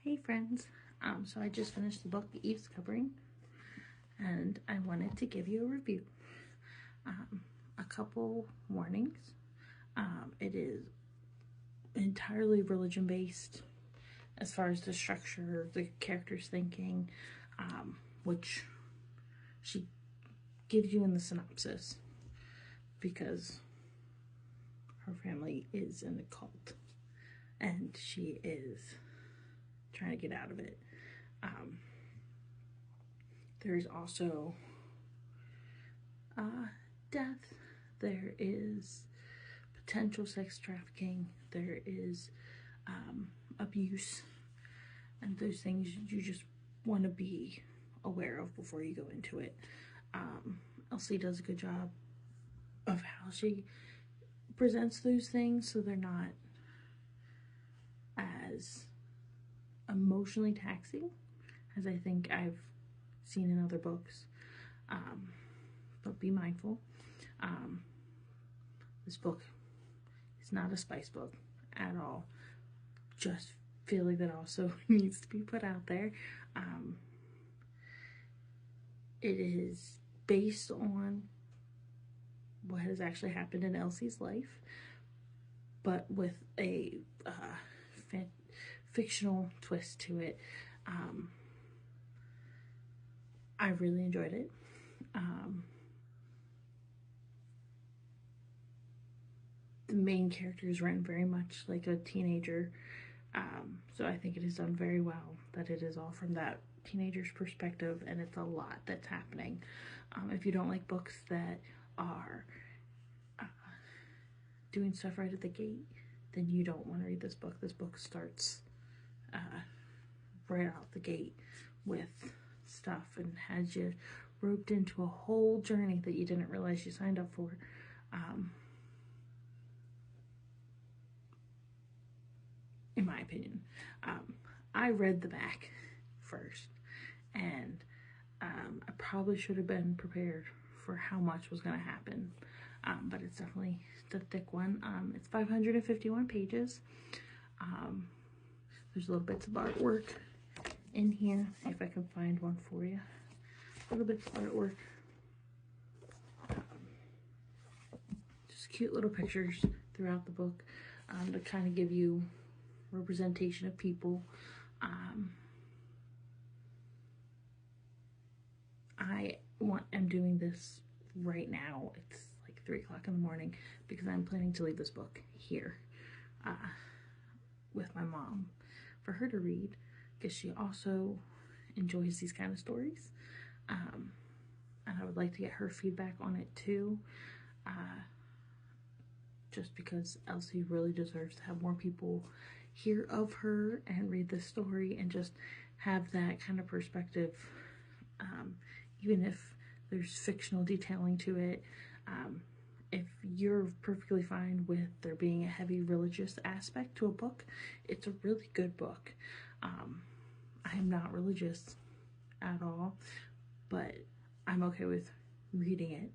Hey friends, so I just finished the book Eve's covering, and I wanted to give you a review. A couple warnings. It is entirely religion based as far as the structure, the character's thinking, which she gives you in the synopsis, because her family is in a cult and she is trying to get out of it. There's also death, there is potential sex trafficking, there is abuse, and those things you just want to be aware of before you go into it. Elsie does a good job of how she presents those things so they're not as emotionally taxing as I think I've seen in other books. But be mindful. This book is not a spice book at all. Just feel like that also needs to be put out there. It is based on what has actually happened in Elsie's life, but with a fictional twist to it. I really enjoyed it. The main character is written very much like a teenager, so I think it is done very well, that it is all from that teenager's perspective, and it's a lot that's happening. If you don't like books that are doing stuff right at the gate, then you don't want to read this book. This book starts right out the gate with stuff and has you roped into a whole journey that you didn't realize you signed up for. In my opinion, I read the back first, and I probably should have been prepared for how much was going to happen, but it's definitely the thick one. It's 551 pages. There's little bits of artwork in here, if I can find one for you. Little bits of artwork. Just cute little pictures throughout the book to kind of give you representation of people. I'm doing this right now. It's like 3 o'clock in the morning because I'm planning to leave this book here with my mom for her to read, because she also enjoys these kind of stories, and I would like to get her feedback on it too, just because Elsie really deserves to have more people hear of her and read this story and just have that kind of perspective, even if there's fictional detailing to it. If you're perfectly fine with there being a heavy religious aspect to a book, it's a really good book. I am not religious at all, but I'm okay with reading it,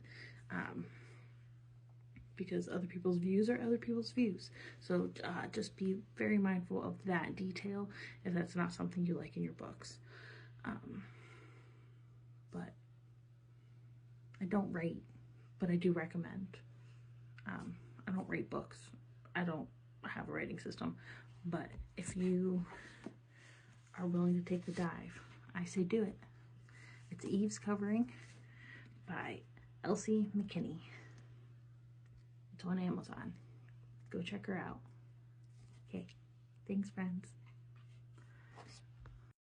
because other people's views are other people's views. So just be very mindful of that detail if that's not something you like in your books. But I don't rate, but I do recommend. I don't rate books. I don't have a rating system, but if you are willing to take the dive, I say do it. It's Eve's Covering by Elsie McKenney. It's on Amazon. Go check her out. Okay, thanks friends.